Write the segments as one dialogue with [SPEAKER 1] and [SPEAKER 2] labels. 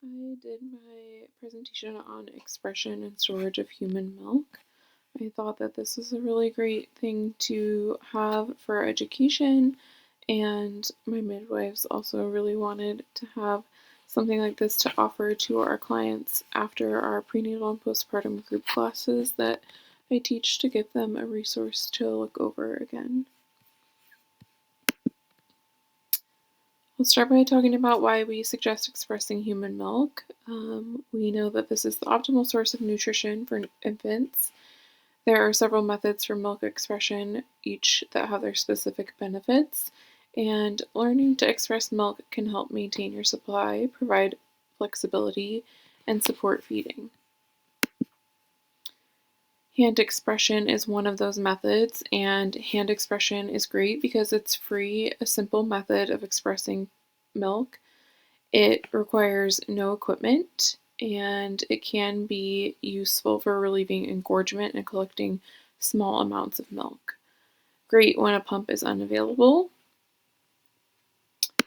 [SPEAKER 1] I did my presentation on expression and storage of human milk. I thought that this was a really great thing to have for education, and my midwives also really wanted to have something like this to offer to our clients after our prenatal and postpartum group classes that I teach, to give them a resource to look over again. We'll start by talking about why we suggest expressing human milk. We know that this is the optimal source of nutrition for infants. There are several methods for milk expression, each that have their specific benefits, and learning to express milk can help maintain your supply, provide flexibility, and support feeding. Hand expression is one of those methods, and hand expression is great because it's free, a simple method of expressing milk. It requires no equipment, and it can be useful for relieving engorgement and collecting small amounts of milk. Great when a pump is unavailable.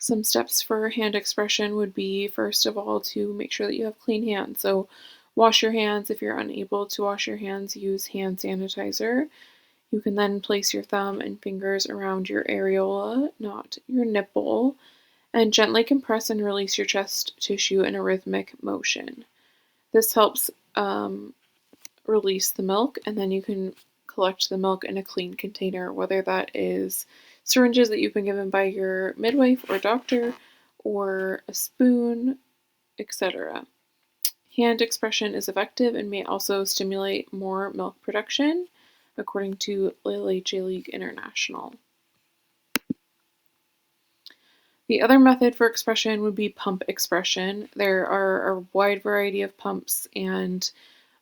[SPEAKER 1] Some steps for hand expression would be, first of all, to make sure that you have clean hands. So wash your hands. If you're unable to wash your hands, use hand sanitizer. You can then place your thumb and fingers around your areola, not your nipple, and gently compress and release your chest tissue in a rhythmic motion. This helps release the milk, and then you can collect the milk in a clean container, whether that is syringes that you've been given by your midwife or doctor, or a spoon, etc. Hand expression is effective and may also stimulate more milk production, according to LHA League International. The other method for expression would be pump expression. There are a wide variety of pumps, and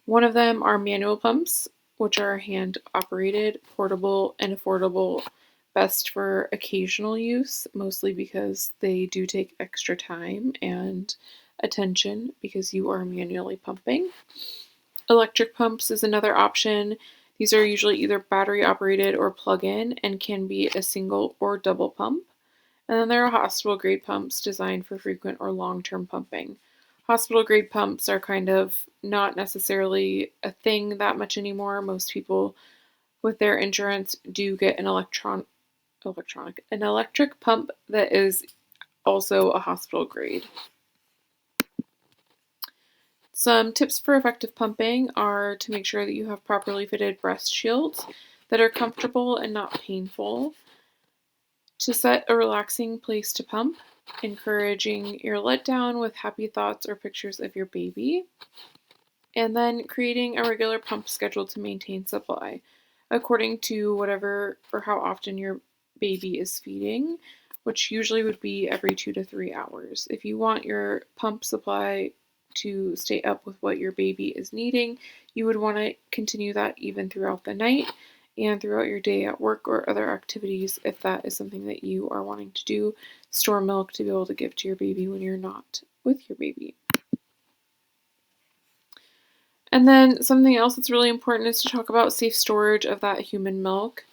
[SPEAKER 1] one of them are manual pumps, which are hand-operated, portable, and affordable, best for occasional use, mostly because they do take extra time and attention because you are manually pumping. Electric pumps is another option. These are usually either battery-operated or plug-in and can be a single or double pump. And then there are hospital-grade pumps designed for frequent or long-term pumping. Hospital-grade pumps are kind of not necessarily a thing that much anymore. Most people with their insurance do get an electric pump that is also a hospital grade. Some tips for effective pumping are to make sure that you have properly fitted breast shields that are comfortable and not painful. To set a relaxing place to pump, encouraging your letdown with happy thoughts or pictures of your baby, and then creating a regular pump schedule to maintain supply, according to whatever or how often your baby is feeding, which usually would be every 2 to 3 hours. If you want your pump supply to stay up with what your baby is needing, you would want to continue that even throughout the night and throughout your day at work or other activities, if that is something that you are wanting to do. Store milk to be able to give to your baby when you're not with your baby. And then something else that's really important is to talk about safe storage of that human milk.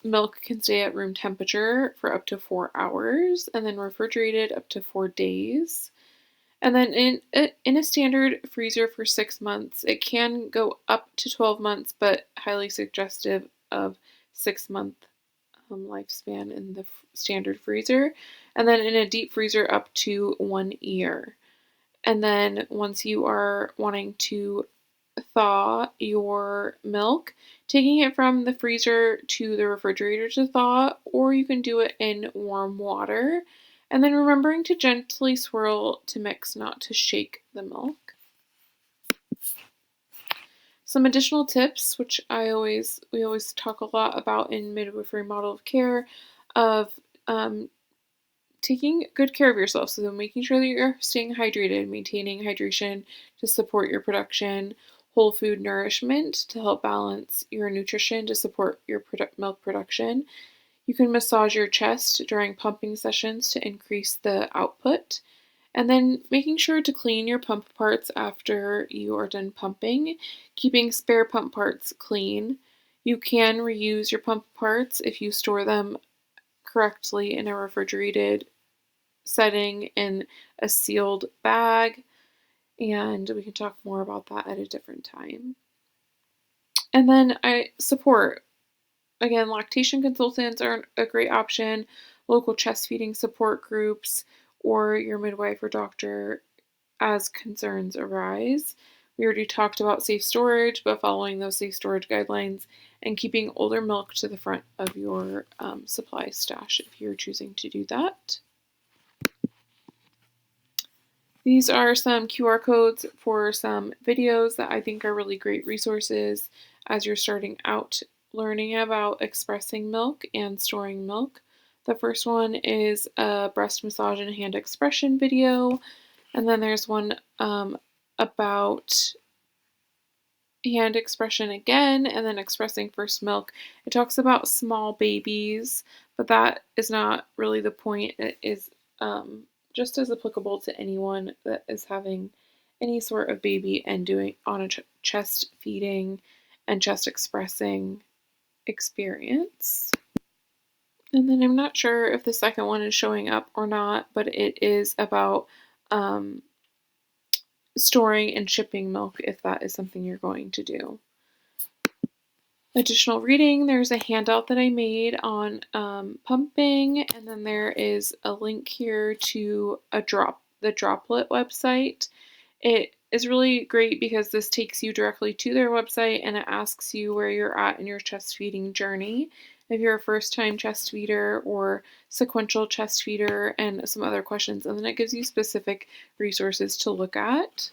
[SPEAKER 1] Milk can stay at room temperature for up to 4 hours, and then refrigerated up to 4 days. And then in a standard freezer for 6 months, it can go up to 12 months, but highly suggestive of 6-month lifespan in the standard freezer. And then in a deep freezer up to 1 year. And then once you are wanting to thaw your milk, taking it from the freezer to the refrigerator to thaw, or you can do it in warm water. And then remembering to gently swirl to mix, not to shake the milk. Some additional tips, which we always talk a lot about in midwifery model of care, of taking good care of yourself. So making sure that you're staying hydrated, maintaining hydration to support your production, whole food nourishment to help balance your nutrition to support your milk production. You can massage your chest during pumping sessions to increase the output. And then making sure to clean your pump parts after you are done pumping, keeping spare pump parts clean. You can reuse your pump parts if you store them correctly in a refrigerated setting in a sealed bag, and we can talk more about that at a different time. And then I support. Again, lactation consultants are a great option, local chest feeding support groups, or your midwife or doctor as concerns arise. We already talked about safe storage, but following those safe storage guidelines and keeping older milk to the front of your supply stash if you're choosing to do that. These are some QR codes for some videos that I think are really great resources as you're starting out learning about expressing milk and storing milk. The first one is a breast massage and hand expression video, and then there's one about hand expression again, and then expressing first milk. It talks about small babies, but that is not really the point. It is just as applicable to anyone that is having any sort of baby and doing on a chest feeding and chest expressing experience. And then I'm not sure if the second one is showing up or not, but it is about storing and shipping milk if that is something you're going to do. Additional reading, there's a handout that I made on pumping, and then there is a link here to the Droplet website. It is really great because this takes you directly to their website and it asks you where you're at in your chest feeding journey. If you're a first-time chest feeder or sequential chest feeder, and some other questions, and then it gives you specific resources to look at.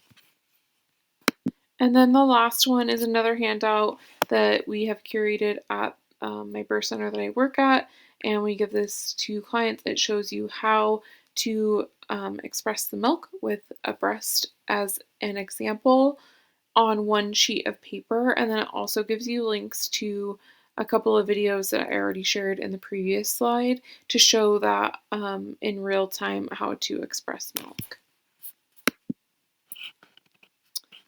[SPEAKER 1] And then the last one is another handout that we have curated at my birth center that I work at, and we give this to clients. It shows you how to express the milk with a breast as an example on one sheet of paper, and then it also gives you links to a couple of videos that I already shared in the previous slide to show that in real time how to express milk.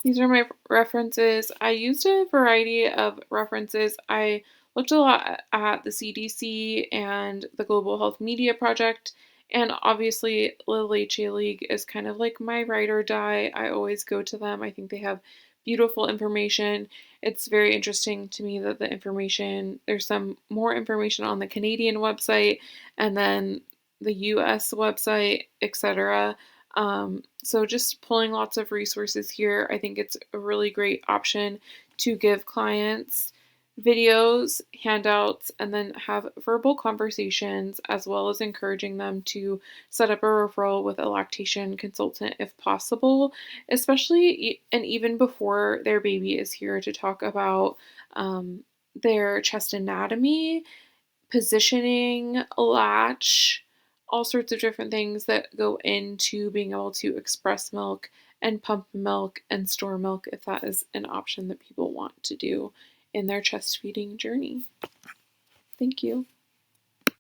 [SPEAKER 1] These are my references. I used a variety of references. I looked a lot at the CDC and the Global Health Media Project, and obviously the Leche League is kind of like my ride or die. I always go to them. I think they have beautiful information. It's very interesting to me that there's some more information on the Canadian website and then the US website, etc. So just pulling lots of resources here, I think it's a really great option to give clients videos, handouts, and then have verbal conversations, as well as encouraging them to set up a referral with a lactation consultant if possible, especially and even before their baby is here, to talk about their chest anatomy, positioning, latch, all sorts of different things that go into being able to express milk and pump milk and store milk if that is an option that people want to do in their chest feeding journey. Thank you.